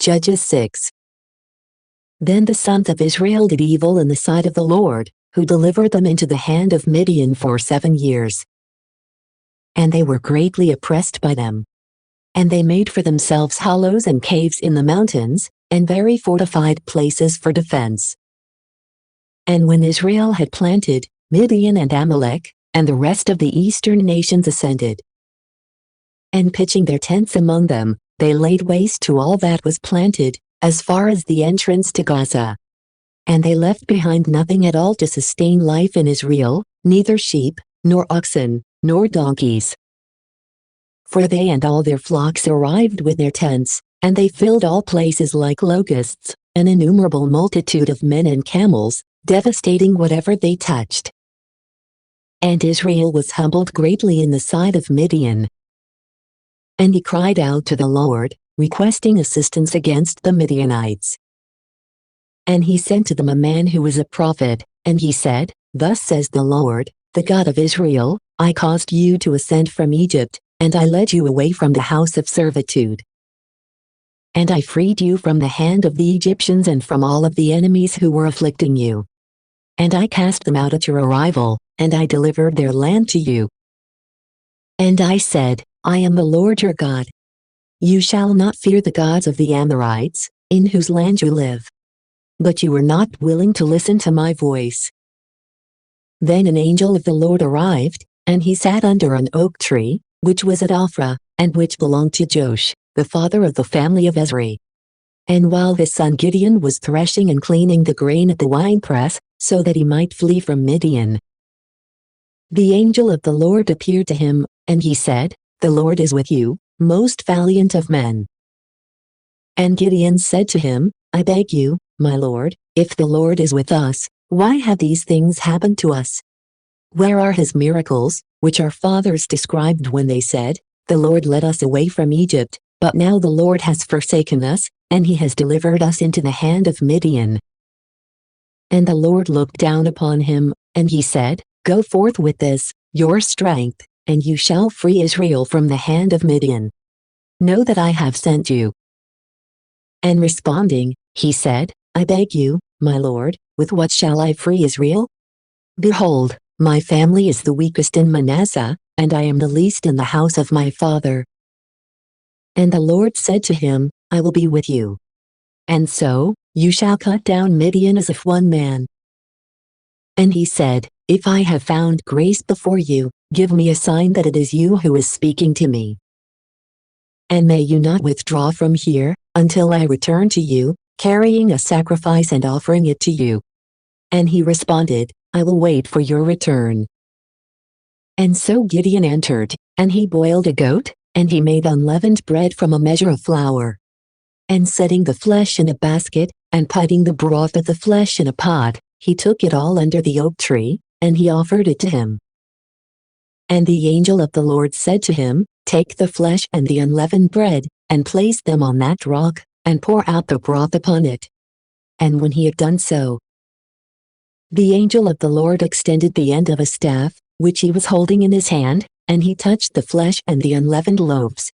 Judges 6. Then the sons of Israel did evil in the sight of the Lord, who delivered them into the hand of Midian for 7 years. And they were greatly oppressed by them. And they made for themselves hollows and caves in the mountains, and very fortified places for defense. And when Israel had planted, Midian and Amalek, and the rest of the eastern nations ascended. And pitching their tents among them, they laid waste to all that was planted, as far as the entrance to Gaza. And they left behind nothing at all to sustain life in Israel, neither sheep, nor oxen, nor donkeys. For they and all their flocks arrived with their tents, and they filled all places like locusts, an innumerable multitude of men and camels, devastating whatever they touched. And Israel was humbled greatly in the sight of Midian. And he cried out to the Lord, requesting assistance against the Midianites. And he sent to them a man who was a prophet, and he said, Thus says the Lord, the God of Israel, I caused you to ascend from Egypt, and I led you away from the house of servitude. And I freed you from the hand of the Egyptians and from all of the enemies who were afflicting you. And I cast them out at your arrival, and I delivered their land to you. And I said, I am the Lord your God. You shall not fear the gods of the Amorites, in whose land you live. But you were not willing to listen to my voice. Then an angel of the Lord arrived, and he sat under an oak tree, which was at Ophrah, and which belonged to Joash, the father of the family of Ezri. And while his son Gideon was threshing and cleaning the grain at the winepress, so that he might flee from Midian, the angel of the Lord appeared to him, and he said, The Lord is with you, most valiant of men. And Gideon said to him, I beg you, my Lord, if the Lord is with us, why have these things happened to us? Where are his miracles, which our fathers described when they said, The Lord led us away from Egypt, but now the Lord has forsaken us, and he has delivered us into the hand of Midian? And the Lord looked down upon him, and he said, Go forth with this, your strength, and you shall free Israel from the hand of Midian. Know that I have sent you. And responding, he said, I beg you, my Lord, with what shall I free Israel? Behold, my family is the weakest in Manasseh, and I am the least in the house of my father. And the Lord said to him, I will be with you. And so, you shall cut down Midian as if one man. And he said, If I have found grace before you, give me a sign that it is you who is speaking to me. And may you not withdraw from here, until I return to you, carrying a sacrifice and offering it to you. And he responded, I will wait for your return. And so Gideon entered, and he boiled a goat, and he made unleavened bread from a measure of flour. And setting the flesh in a basket, and putting the broth of the flesh in a pot, he took it all under the oak tree, and he offered it to him. And the angel of the Lord said to him, Take the flesh and the unleavened bread, and place them on that rock, and pour out the broth upon it. And when he had done so, the angel of the Lord extended the end of a staff, which he was holding in his hand, and he touched the flesh and the unleavened loaves.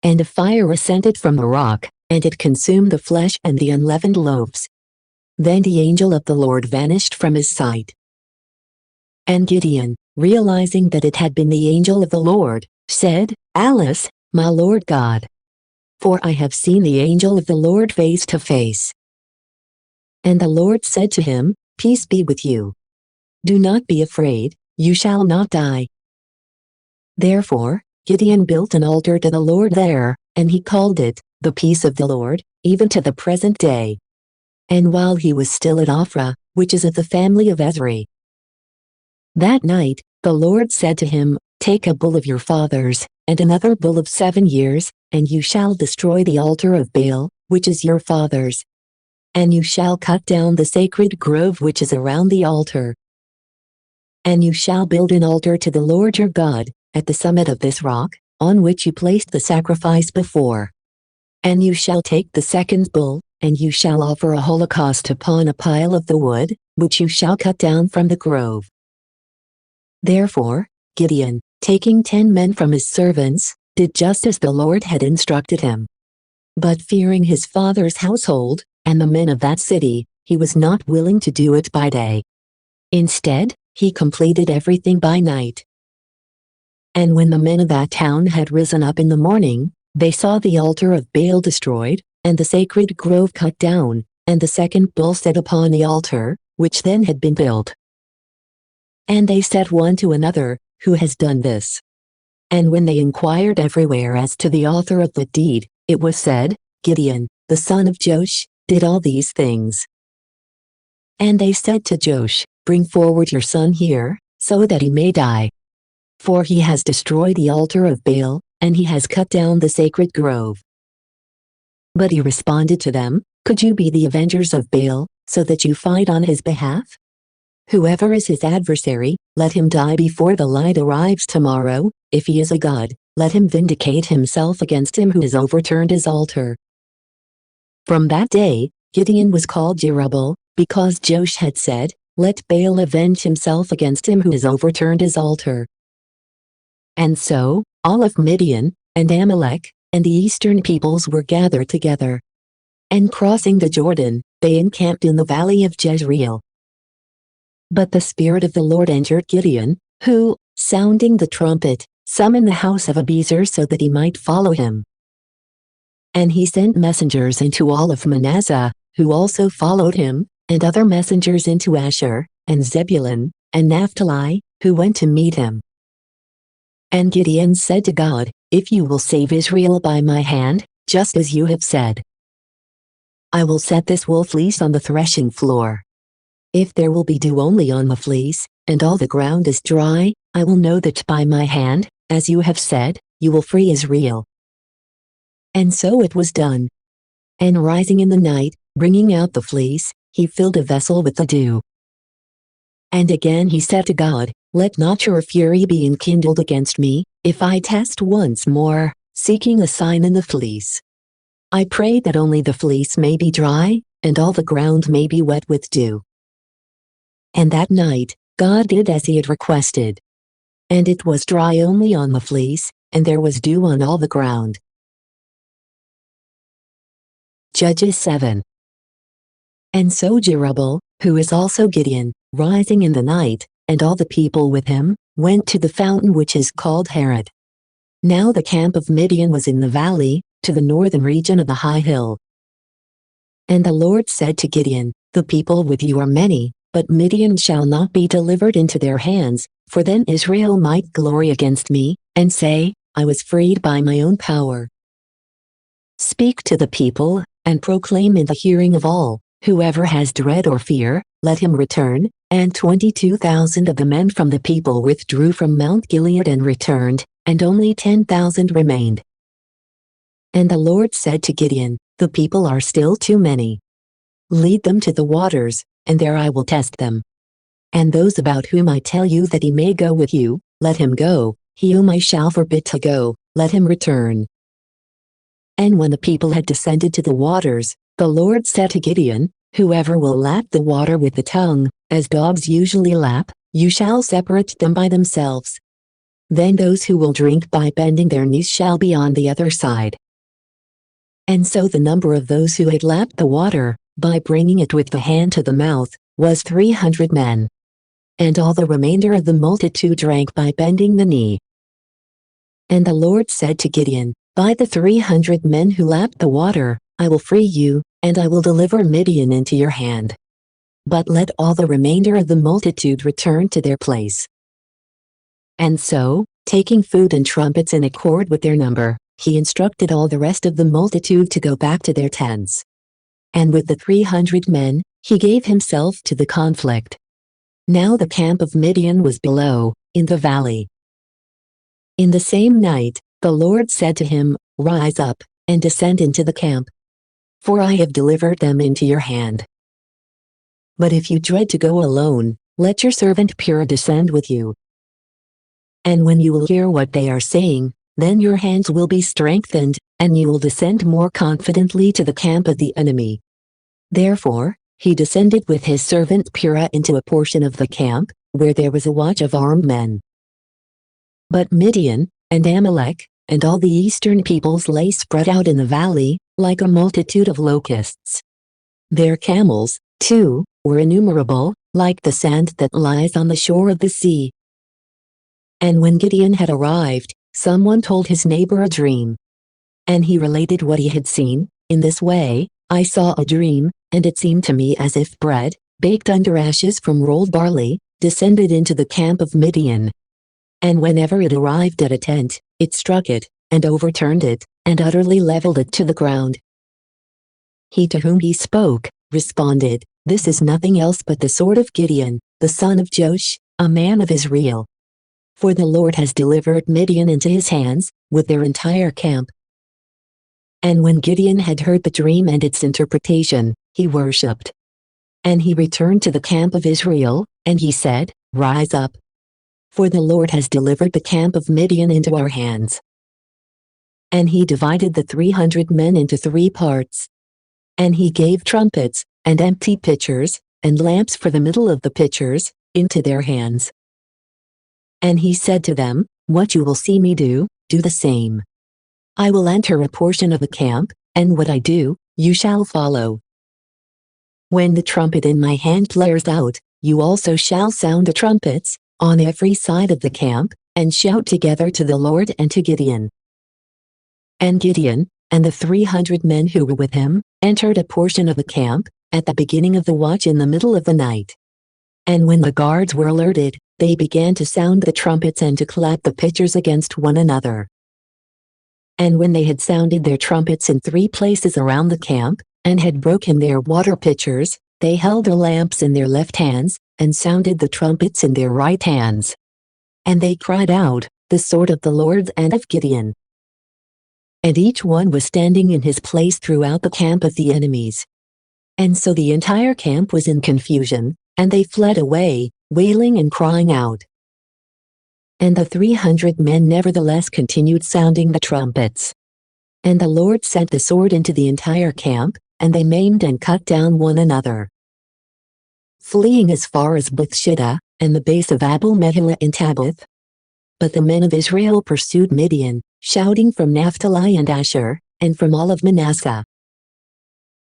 And a fire ascended from the rock, and it consumed the flesh and the unleavened loaves. Then the angel of the Lord vanished from his sight. And Gideon, realizing that it had been the angel of the Lord, said, Alas, my Lord God! For I have seen the angel of the Lord face to face. And the Lord said to him, Peace be with you. Do not be afraid, you shall not die. Therefore, Gideon built an altar to the Lord there, and he called it, the Peace of the Lord, even to the present day. And while he was still at Ophrah, which is of the family of Ezri, that night, the Lord said to him, Take a bull of your father's, and another bull of 7 years, and you shall destroy the altar of Baal, which is your father's. And you shall cut down the sacred grove which is around the altar. And you shall build an altar to the Lord your God, at the summit of this rock, on which you placed the sacrifice before. And you shall take the second bull, and you shall offer a holocaust upon a pile of the wood, which you shall cut down from the grove. Therefore, Gideon, taking 10 men from his servants, did just as the Lord had instructed him. But fearing his father's household, and the men of that city, he was not willing to do it by day. Instead, he completed everything by night. And when the men of that town had risen up in the morning, they saw the altar of Baal destroyed, and the sacred grove cut down, and the second bull set upon the altar, which then had been built. And they said one to another, "Who has done this?" And when they inquired everywhere as to the author of the deed, it was said, "Gideon, the son of Joash, did all these things." And they said to Joash, "Bring forward your son here, so that he may die. For he has destroyed the altar of Baal, and he has cut down the sacred grove." But he responded to them, "Could you be the avengers of Baal, so that you fight on his behalf? Whoever is his adversary, let him die before the light arrives tomorrow. If he is a god, let him vindicate himself against him who has overturned his altar." From that day, Gideon was called Jerubbaal, because Joash had said, "Let Baal avenge himself against him who has overturned his altar." And so, all of Midian, and Amalek, and the eastern peoples were gathered together. And crossing the Jordan, they encamped in the valley of Jezreel. But the Spirit of the Lord entered Gideon, who, sounding the trumpet, summoned the house of Abiezer so that he might follow him. And he sent messengers into all of Manasseh, who also followed him, and other messengers into Asher, and Zebulun, and Naphtali, who went to meet him. And Gideon said to God, "If you will save Israel by my hand, just as you have said, I will set this wool fleece on the threshing floor. If there will be dew only on the fleece, and all the ground is dry, I will know that by my hand, as you have said, you will free Israel." And so it was done. And rising in the night, bringing out the fleece, he filled a vessel with the dew. And again he said to God, "Let not your fury be enkindled against me, if I test once more, seeking a sign in the fleece. I pray that only the fleece may be dry, and all the ground may be wet with dew." And that night, God did as he had requested. And it was dry only on the fleece, and there was dew on all the ground. Judges 7. And so Jerubbaal, who is also Gideon, rising in the night, and all the people with him, went to the fountain which is called Harod. Now the camp of Midian was in the valley, to the northern region of the high hill. And the Lord said to Gideon, "The people with you are many, but Midian shall not be delivered into their hands, for then Israel might glory against me, and say, I was freed by my own power. Speak to the people, and proclaim in the hearing of all, whoever has dread or fear, let him return." And 22,000 of the men from the people withdrew from Mount Gilead and returned, and only 10,000 remained. And the Lord said to Gideon, "The people are still too many. Lead them to the waters, and there I will test them. And those about whom I tell you that he may go with you, let him go. He whom I shall forbid to go, let him return." And when the people had descended to the waters, the Lord said to Gideon, "Whoever will lap the water with the tongue, as dogs usually lap, you shall separate them by themselves. Then those who will drink by bending their knees shall be on the other side." And so the number of those who had lapped the water, by bringing it with the hand to the mouth, was 300 men. And all the remainder of the multitude drank by bending the knee. And the Lord said to Gideon, "By the 300 men who lapped the water, I will free you, and I will deliver Midian into your hand. But let all the remainder of the multitude return to their place." And so, taking food and trumpets in accord with their number, he instructed all the rest of the multitude to go back to their tents. And with the 300 men, he gave himself to the conflict. Now the camp of Midian was below, in the valley. In the same night, the Lord said to him, "Rise up, and descend into the camp. For I have delivered them into your hand. But if you dread to go alone, let your servant Purah descend with you. And when you will hear what they are saying, then your hands will be strengthened, and you will descend more confidently to the camp of the enemy." Therefore, he descended with his servant Purah into a portion of the camp, where there was a watch of armed men. But Midian, and Amalek, and all the eastern peoples lay spread out in the valley, like a multitude of locusts. Their camels, too, were innumerable, like the sand that lies on the shore of the sea. And when Gideon had arrived, someone told his neighbor a dream. And he related what he had seen. In this way, I saw a dream, and it seemed to me as if bread, baked under ashes from rolled barley, descended into the camp of Midian. And whenever it arrived at a tent, it struck it, and overturned it, and utterly leveled it to the ground. He to whom he spoke, responded, "This is nothing else but the sword of Gideon, the son of Joash, a man of Israel. For the Lord has delivered Midian into his hands, with their entire camp." And when Gideon had heard the dream and its interpretation, he worshipped. And he returned to the camp of Israel, and he said, "Rise up. For the Lord has delivered the camp of Midian into our hands." And he divided the 300 men into 3 parts. And he gave trumpets, and empty pitchers, and lamps for the middle of the pitchers, into their hands. And he said to them, "What you will see me do, do the same. I will enter a portion of the camp, and what I do, you shall follow. When the trumpet in my hand blares out, you also shall sound the trumpets, on every side of the camp, and shout together to the Lord and to Gideon." And Gideon, and the 300 men who were with him, entered a portion of the camp, at the beginning of the watch in the middle of the night. And when the guards were alerted, they began to sound the trumpets and to clap the pitchers against one another. And when they had sounded their trumpets in 3 places around the camp, and had broken their water pitchers, they held their lamps in their left hands, and sounded the trumpets in their right hands. And they cried out, "The sword of the Lord and of Gideon." And each one was standing in his place throughout the camp of the enemies. And so the entire camp was in confusion, and they fled away, wailing and crying out. And the 300 men nevertheless continued sounding the trumpets. And the Lord sent the sword into the entire camp, and they maimed and cut down one another, fleeing as far as Bethshida, and the base of Abel-Meholah in Tabith. But the men of Israel pursued Midian, shouting from Naphtali and Asher, and from all of Manasseh.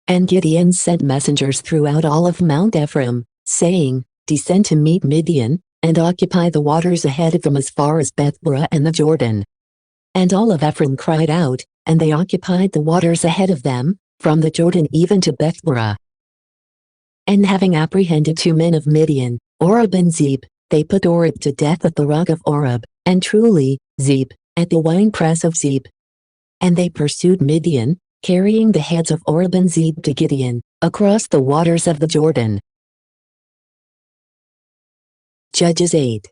And Gideon sent messengers throughout all of Mount Ephraim, saying, "Descend to meet Midian, and occupy the waters ahead of them as far as Bethbara and the Jordan." And all of Ephraim cried out, and they occupied the waters ahead of them, from the Jordan even to Bethbara. And having apprehended 2 men of Midian, Oreb and Zeb, they put Oreb to death at the rock of Oreb, and truly, Zeb, at the winepress of Zeb. And they pursued Midian, carrying the heads of Oreb and Zeb to Gideon, across the waters of the Jordan. Judges 8.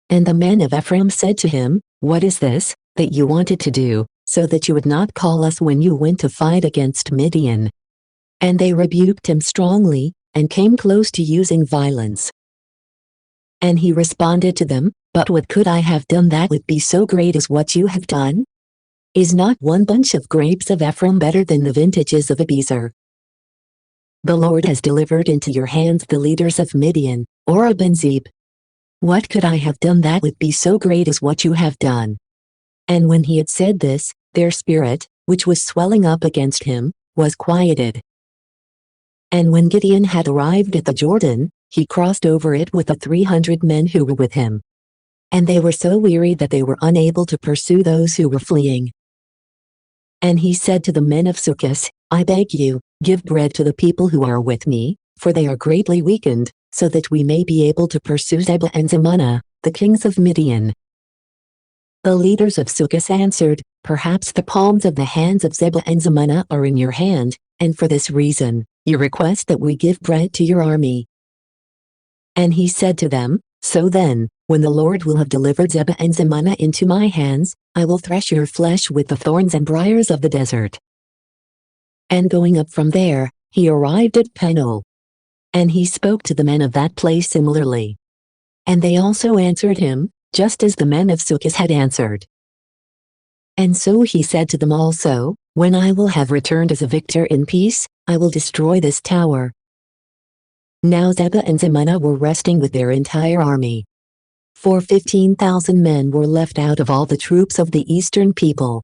And the men of Ephraim said to him, "What is this, that you wanted to do, so that you would not call us when you went to fight against Midian?" And they rebuked him strongly, and came close to using violence. And he responded to them, "But what could I have done that would be so great as what you have done? Is not one bunch of grapes of Ephraim better than the vintages of Abiezer? The Lord has delivered into your hands the leaders of Midian, Oreb and Zeb. What could I have done that would be so great as what you have done?" And when he had said this, their spirit, which was swelling up against him, was quieted. And when Gideon had arrived at the Jordan, he crossed over it with the 300 men who were with him. And they were so weary that they were unable to pursue those who were fleeing. And he said to the men of Succoth, "I beg you, give bread to the people who are with me, for they are greatly weakened, so that we may be able to pursue Zebah and Zalmunna, the kings of Midian." The leaders of Succoth answered, "Perhaps the palms of the hands of Zebah and Zalmunna are in your hand, and for this reason, you request that we give bread to your army." And he said to them, "So then, when the Lord will have delivered Zebah and Zalmunna into my hands, I will thresh your flesh with the thorns and briars of the desert." And going up from there, he arrived at Penuel. And he spoke to the men of that place similarly. And they also answered him, just as the men of Succoth had answered. And so he said to them also, "When I will have returned as a victor in peace, I will destroy this tower." Now Zebah and Zalmunna were resting with their entire army. For 15,000 men were left out of all the troops of the eastern people.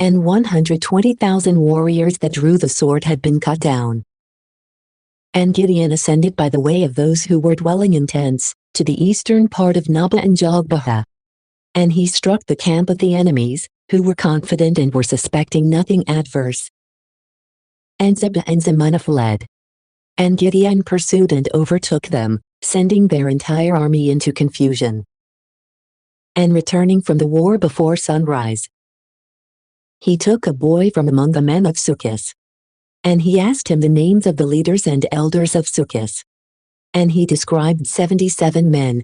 and 120,000 warriors that drew the sword had been cut down. And Gideon ascended by the way of those who were dwelling in tents, to the eastern part of Nabah and Jogbehah. And he struck the camp of the enemies, who were confident and were suspecting nothing adverse. And Zebah and Zalmunna fled. And Gideon pursued and overtook them, sending their entire army into confusion. And returning from the war before sunrise, he took a boy from among the men of Sukkot. And he asked him the names of the leaders and elders of Sukkot. And he described 77 men.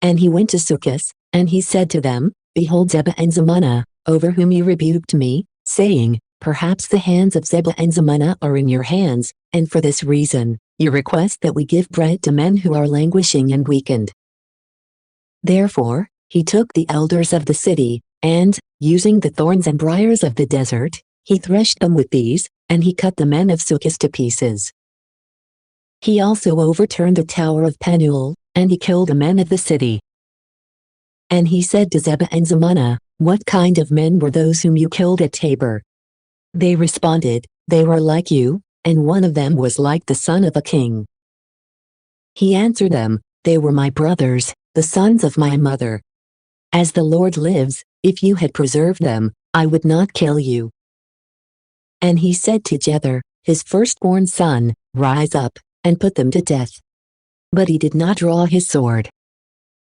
And he went to Sukkot, and he said to them, Behold Zebah and Zalmunna, over whom you rebuked me, saying, Perhaps the hands of Zebah and Zalmunna are in your hands, and for this reason, you request that we give bread to men who are languishing and weakened. Therefore, he took the elders of the city, and, using the thorns and briars of the desert, he threshed them with these, and he cut the men of Sukkot to pieces. He also overturned the tower of Penuel, and he killed the men of the city. And he said to Zebah and Zalmunna, What kind of men were those whom you killed at Tabor? They responded, They were like you, and one of them was like the son of a king. He answered them, They were my brothers, the sons of my mother. As the Lord lives, if you had preserved them, I would not kill you. And he said to Jether, his firstborn son, Rise up, and put them to death. But he did not draw his sword.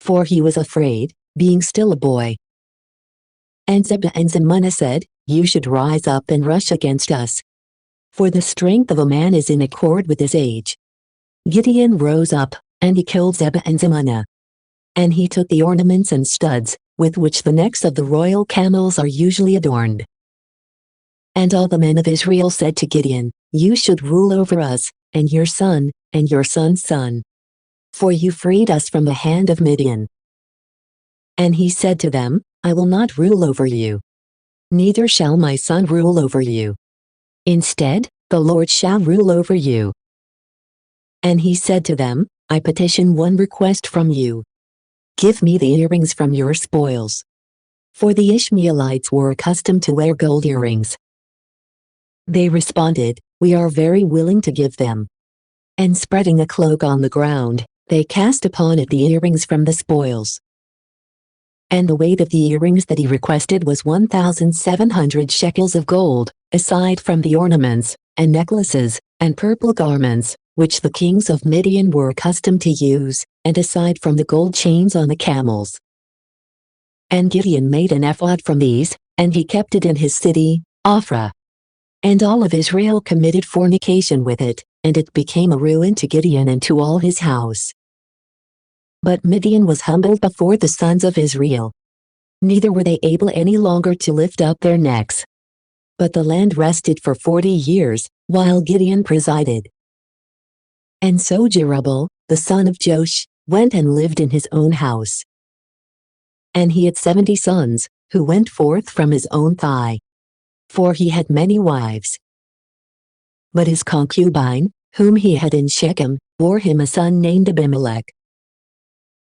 For he was afraid, being still a boy. And Zebah and Zalmunna said, You should rise up and rush against us. For the strength of a man is in accord with his age. Gideon rose up, and he killed Zebah and Zalmunna. And he took the ornaments and studs, with which the necks of the royal camels are usually adorned. And all the men of Israel said to Gideon, You should rule over us, and your son, and your son's son. For you freed us from the hand of Midian. And he said to them, I will not rule over you. Neither shall my son rule over you. Instead, the Lord shall rule over you. And he said to them, I petition one request from you. Give me the earrings from your spoils. For the Ishmaelites were accustomed to wear gold earrings. They responded, We are very willing to give them. And spreading a cloak on the ground, they cast upon it the earrings from the spoils. And the weight of the earrings that he requested was 1,700 shekels of gold, aside from the ornaments, and necklaces, and purple garments, which the kings of Midian were accustomed to use, and aside from the gold chains on the camels. And Gideon made an ephod from these, and he kept it in his city, Ophrah. And all of Israel committed fornication with it, and it became a ruin to Gideon and to all his house. But Midian was humbled before the sons of Israel. Neither were they able any longer to lift up their necks. But the land rested for 40 years, while Gideon presided. And so Jerubbaal, the son of Joash, went and lived in his own house. And he had 70 sons, who went forth from his own thigh. For he had many wives. But his concubine, whom he had in Shechem, bore him a son named Abimelech.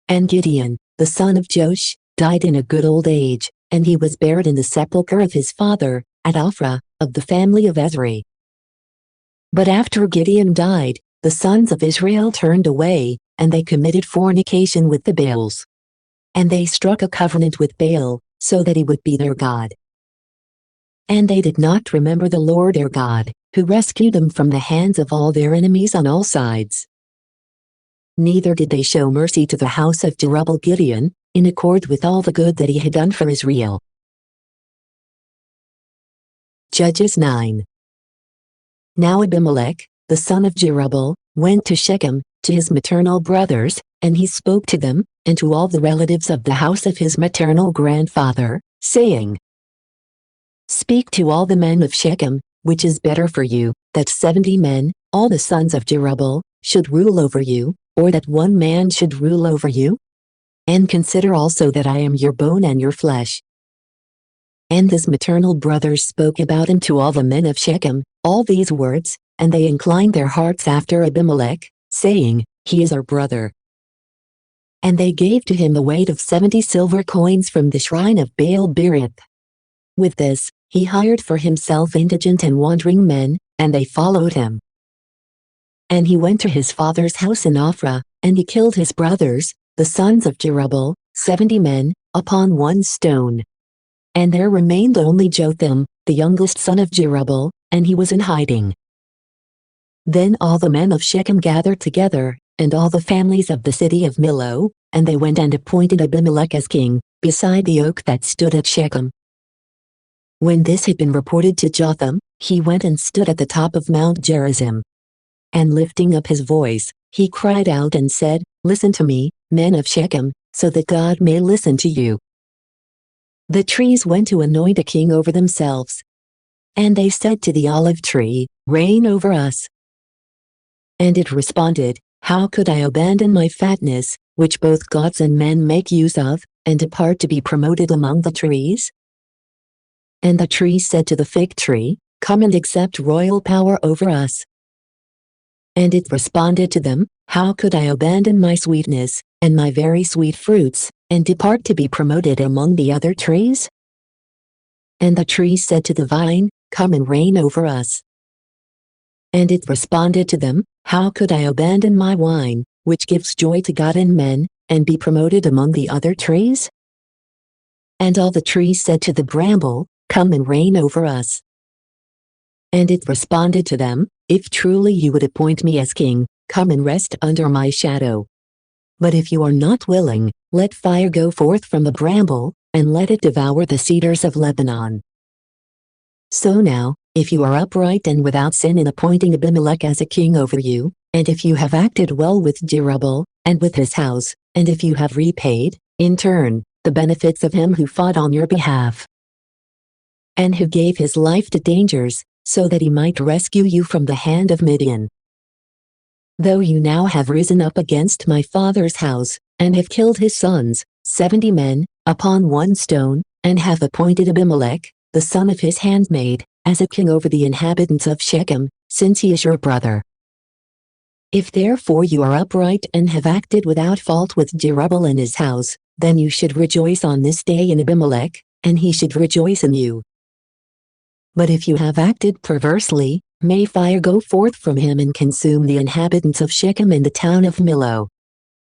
And Gideon, the son of Joash, died in a good old age, and he was buried in the sepulchre of his father, at Ophrah, of the family of Ezri. But after Gideon died, the sons of Israel turned away, and they committed fornication with the Baals. And they struck a covenant with Baal, so that he would be their God. And they did not remember the Lord their God, who rescued them from the hands of all their enemies on all sides. Neither did they show mercy to the house of Jerubbaal Gideon, in accord with all the good that he had done for Israel. Judges 9. Now Abimelech, the son of Jerubbaal, went to Shechem, to his maternal brothers, and he spoke to them, and to all the relatives of the house of his maternal grandfather, saying, Speak to all the men of Shechem, which is better for you, that 70 men, all the sons of Jerubbaal, should rule over you, or that one man should rule over you? And consider also that I am your bone and your flesh. And his maternal brothers spoke about him to all the men of Shechem, all these words, and they inclined their hearts after Abimelech, saying, He is our brother. And they gave to him the weight of 70 silver coins from the shrine of Baal Berith. With this, he hired for himself indigent and wandering men, and they followed him. And he went to his father's house in Ophrah, and he killed his brothers, the sons of Jerubbaal, 70 men, upon one stone. And there remained only Jotham, the youngest son of Jerubbaal, and he was in hiding. Then all the men of Shechem gathered together, and all the families of the city of Millo, and they went and appointed Abimelech as king, beside the oak that stood at Shechem. When this had been reported to Jotham, he went and stood at the top of Mount Gerizim. And lifting up his voice, he cried out and said, "Listen to me, men of Shechem, so that God may listen to you." The trees went to anoint a king over themselves. And they said to the olive tree, "Reign over us." And it responded, "How could I abandon my fatness, which both gods and men make use of, and depart to be promoted among the trees?" And the tree said to the fig tree, "Come and accept royal power over us." And it responded to them, "How could I abandon my sweetness, and my very sweet fruits, and depart to be promoted among the other trees?" And the tree said to the vine, "Come and reign over us." And it responded to them, "How could I abandon my wine, which gives joy to God and men, and be promoted among the other trees?" And all the trees said to the bramble, "Come and reign over us." And it responded to them, "If truly you would appoint me as king, come and rest under my shadow. But if you are not willing, let fire go forth from the bramble, and let it devour the cedars of Lebanon." So now, if you are upright and without sin in appointing Abimelech as a king over you, and if you have acted well with Jerubbaal, and with his house, and if you have repaid, in turn, the benefits of him who fought on your behalf, and who gave his life to dangers, so that he might rescue you from the hand of Midian. Though you now have risen up against my father's house, and have killed his sons, 70 men, upon one stone, and have appointed Abimelech, the son of his handmaid, as a king over the inhabitants of Shechem, since he is your brother. If therefore you are upright and have acted without fault with Jerubbaal and his house, then you should rejoice on this day in Abimelech, and he should rejoice in you. But if you have acted perversely, may fire go forth from him and consume the inhabitants of Shechem and the town of Millo.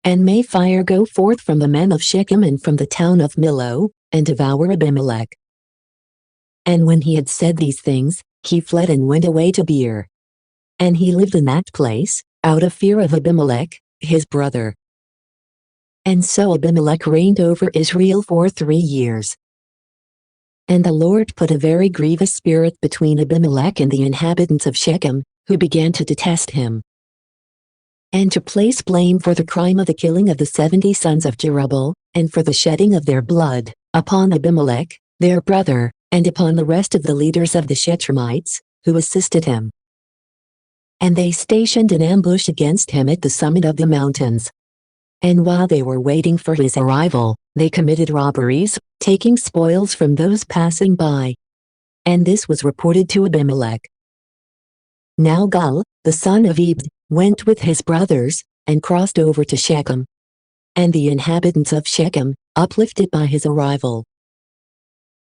And may fire go forth from the men of Shechem and from the town of Millo, and devour Abimelech. And when he had said these things, he fled and went away to Beer. And he lived in that place, out of fear of Abimelech, his brother. And so Abimelech reigned over Israel for 3 years. And the Lord put a very grievous spirit between Abimelech and the inhabitants of Shechem, who began to detest him, and to place blame for the crime of the killing of the 70 sons of Jerubbaal, and for the shedding of their blood, upon Abimelech, their brother, and upon the rest of the leaders of the Shechemites, who assisted him. And they stationed an ambush against him at the summit of the mountains. And while they were waiting for his arrival, they committed robberies, taking spoils from those passing by. And this was reported to Abimelech. Now Gal, the son of Ebed, went with his brothers, and crossed over to Shechem. And the inhabitants of Shechem, uplifted by his arrival,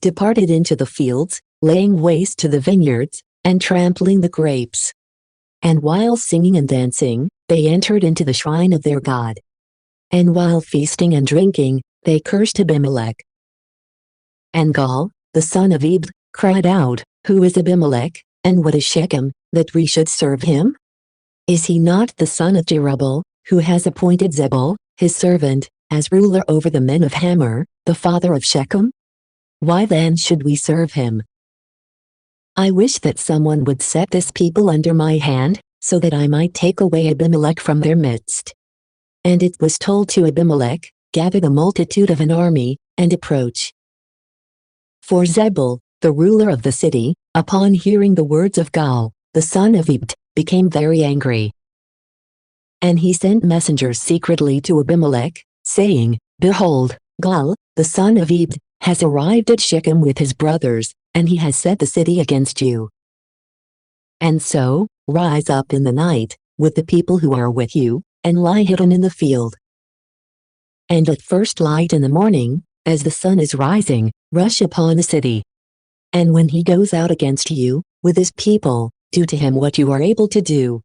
departed into the fields, laying waste to the vineyards, and trampling the grapes. And while singing and dancing, they entered into the shrine of their God. And while feasting and drinking, they cursed Abimelech. And Gal, the son of Ebed, cried out, "Who is Abimelech, and what is Shechem, that we should serve him? Is he not the son of Jerubbaal, who has appointed Zebul, his servant, as ruler over the men of Hamor, the father of Shechem? Why then should we serve him? I wish that someone would set this people under my hand, so that I might take away Abimelech from their midst." And it was told to Abimelech, "Gather the multitude of an army, and approach." For Zebul, the ruler of the city, upon hearing the words of Gal, the son of Ebed, became very angry. And he sent messengers secretly to Abimelech, saying, "Behold, Gal, the son of Ebed, has arrived at Shechem with his brothers, and he has set the city against you. And so, rise up in the night, with the people who are with you, and lie hidden in the field. And at first light in the morning, as the sun is rising, rush upon the city. And when he goes out against you, with his people, do to him what you are able to do."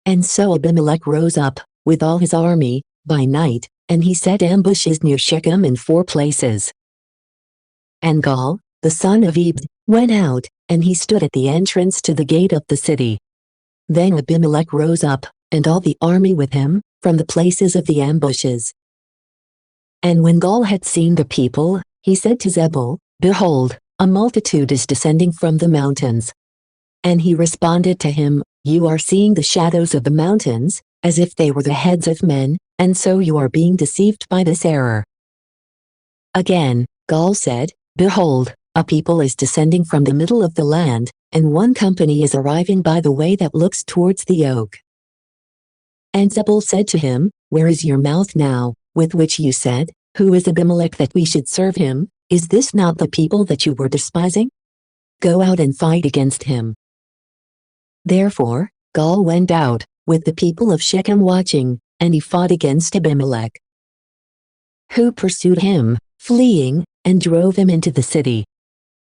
And so Abimelech rose up, with all his army, by night, and he set ambushes near Shechem in 4 places. And Gaal, the son of Ebed, went out, and he stood at the entrance to the gate of the city. Then Abimelech rose up, and all the army with him, from the places of the ambushes. And when Gaal had seen the people, he said to Zebul, "Behold, a multitude is descending from the mountains." And he responded to him, "You are seeing the shadows of the mountains, as if they were the heads of men, and so you are being deceived by this error." Again, Gaal said, "Behold, a people is descending from the middle of the land, and one company is arriving by the way that looks towards the oak." And Zebul said to him, "Where is your mouth now, with which you said, 'Who is Abimelech that we should serve him?' Is this not the people that you were despising? Go out and fight against him." Therefore, Gaal went out, with the people of Shechem watching, and he fought against Abimelech, who pursued him, fleeing, and drove him into the city.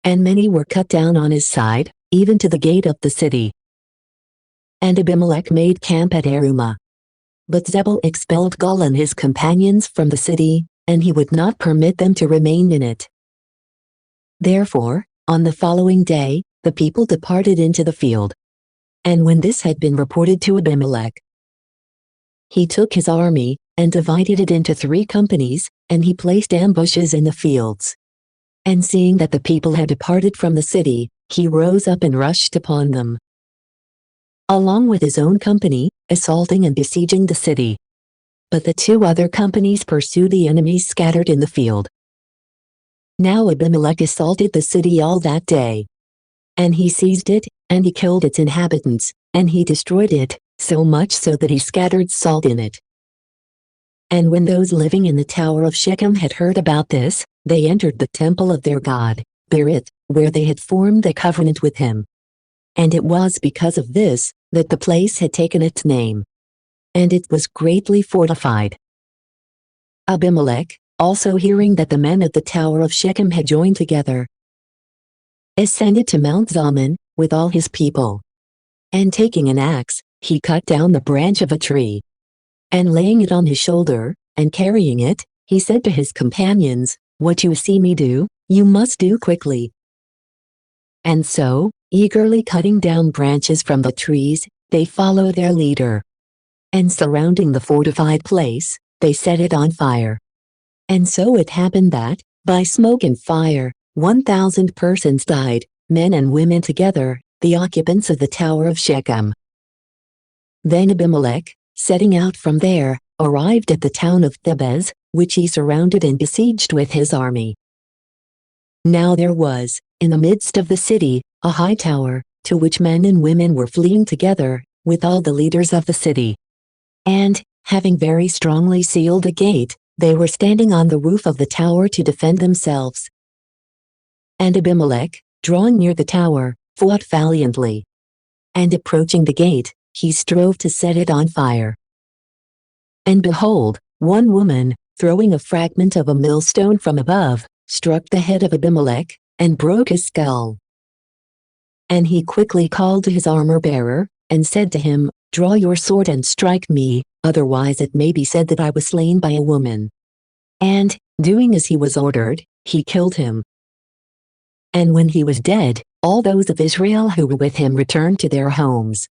And many were cut down on his side, even to the gate of the city. And Abimelech made camp at Arumah. But Zebul expelled Gaal and his companions from the city, and he would not permit them to remain in it. Therefore, on the following day, the people departed into the field. And when this had been reported to Abimelech, he took his army, and divided it into 3 companies, and he placed ambushes in the fields. And seeing that the people had departed from the city, he rose up and rushed upon them, along with his own company, assaulting and besieging the city. But the 2 other companies pursued the enemies scattered in the field. Now Abimelech assaulted the city all that day. And he seized it, and he killed its inhabitants, and he destroyed it, so much so that he scattered salt in it. And when those living in the tower of Shechem had heard about this, they entered the temple of their god, Berit, where they had formed a covenant with him. And it was because of this, that the place had taken its name. And it was greatly fortified. Abimelech, also hearing that the men of the tower of Shechem had joined together, ascended to Mount Zaman, with all his people. And taking an axe, he cut down the branch of a tree. And laying it on his shoulder, and carrying it, he said to his companions, "What you see me do, you must do quickly." And so, eagerly cutting down branches from the trees, they followed their leader. And surrounding the fortified place, they set it on fire. And so it happened that, by smoke and fire, 1,000 persons died, men and women together, the occupants of the tower of Shechem. Then Abimelech, setting out from there, arrived at the town of Thebez, which he surrounded and besieged with his army. Now there was, in the midst of the city, a high tower, to which men and women were fleeing together, with all the leaders of the city. And, having very strongly sealed the gate, they were standing on the roof of the tower to defend themselves. And Abimelech, drawing near the tower, fought valiantly. And approaching the gate, he strove to set it on fire. And behold, one woman, throwing a fragment of a millstone from above, struck the head of Abimelech, and broke his skull. And he quickly called to his armor-bearer, and said to him, "Draw your sword and strike me, otherwise it may be said that I was slain by a woman." And, doing as he was ordered, he killed him. And when he was dead, all those of Israel who were with him returned to their homes.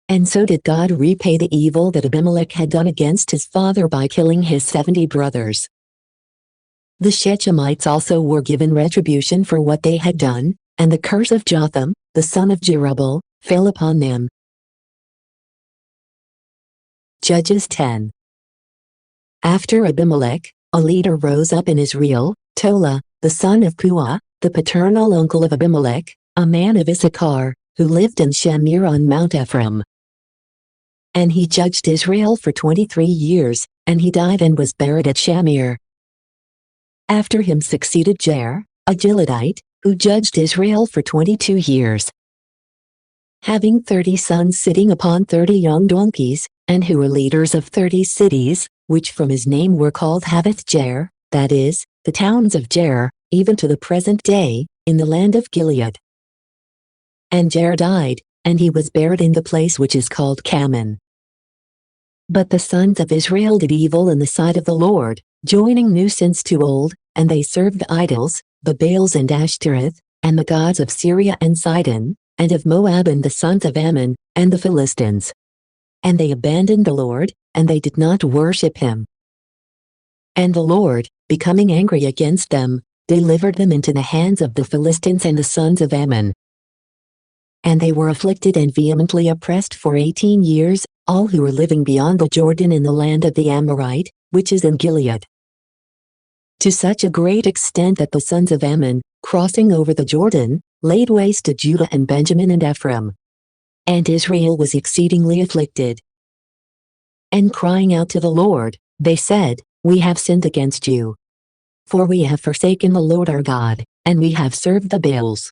And so did God repay the evil that Abimelech had done against his father by killing his 70 brothers. The Shechemites also were given retribution for what they had done, and the curse of Jotham, the son of Jerubbaal, fell upon them. Judges 10. After Abimelech, a leader rose up in Israel, Tola, the son of Puah, the paternal uncle of Abimelech, a man of Issachar, who lived in Shamir on Mount Ephraim. And he judged Israel for 23 years, and he died and was buried at Shamir. After him succeeded Jair, a Gileadite, who judged Israel for 22 years. Having 30 sons sitting upon 30 young donkeys, and who were leaders of 30 cities, which from his name were called Havoth Jair, that is, the towns of Jair, even to the present day, in the land of Gilead. And Jair died, and he was buried in the place which is called Cammon. But the sons of Israel did evil in the sight of the Lord, joining new sins to old, and they served idols, the Baals and Ashtoreth, and the gods of Syria and Sidon, and of Moab and the sons of Ammon, and the Philistines. And they abandoned the Lord, and they did not worship him. And the Lord, becoming angry against them, delivered them into the hands of the Philistines and the sons of Ammon. And they were afflicted and vehemently oppressed for 18 years, all who were living beyond the Jordan in the land of the Amorite, which is in Gilead. To such a great extent that the sons of Ammon, crossing over the Jordan, laid waste to Judah and Benjamin and Ephraim. And Israel was exceedingly afflicted. And crying out to the Lord, they said, "We have sinned against you. For we have forsaken the Lord our God, and we have served the Baals."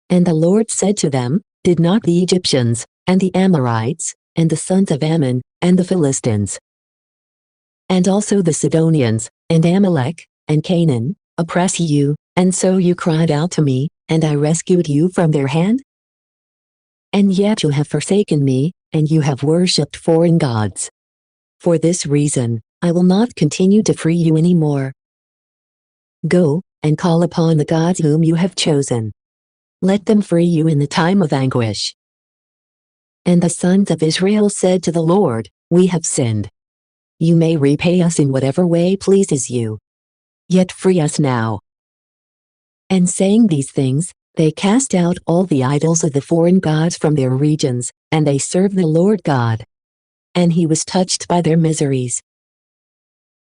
And the Lord said to them, "Did not the Egyptians, and the Amorites, and the sons of Ammon, and the Philistines, and also the Sidonians, and Amalek, and Canaan, oppress you, and so you cried out to me, and I rescued you from their hand? And yet you have forsaken me, and you have worshipped foreign gods. For this reason, I will not continue to free you any more. Go, and call upon the gods whom you have chosen. Let them free you in the time of anguish." And the sons of Israel said to the Lord, "We have sinned. You may repay us in whatever way pleases you. Yet free us now." And saying these things, they cast out all the idols of the foreign gods from their regions, and they served the Lord God. And he was touched by their miseries.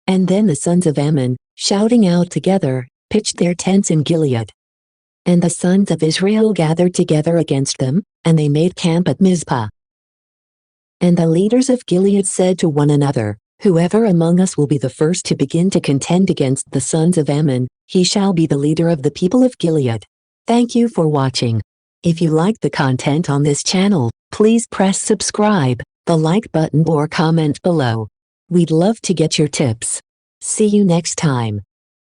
And then the sons of Ammon, shouting out together, pitched their tents in Gilead. And the sons of Israel gathered together against them, and they made camp at Mizpah. And the leaders of Gilead said to one another, "Whoever among us will be the first to begin to contend against the sons of Ammon, he shall be the leader of the people of Gilead." Thank you for watching. If you like the content on this channel, please press subscribe, the like button or comment below. We'd love to get your tips. See you next time.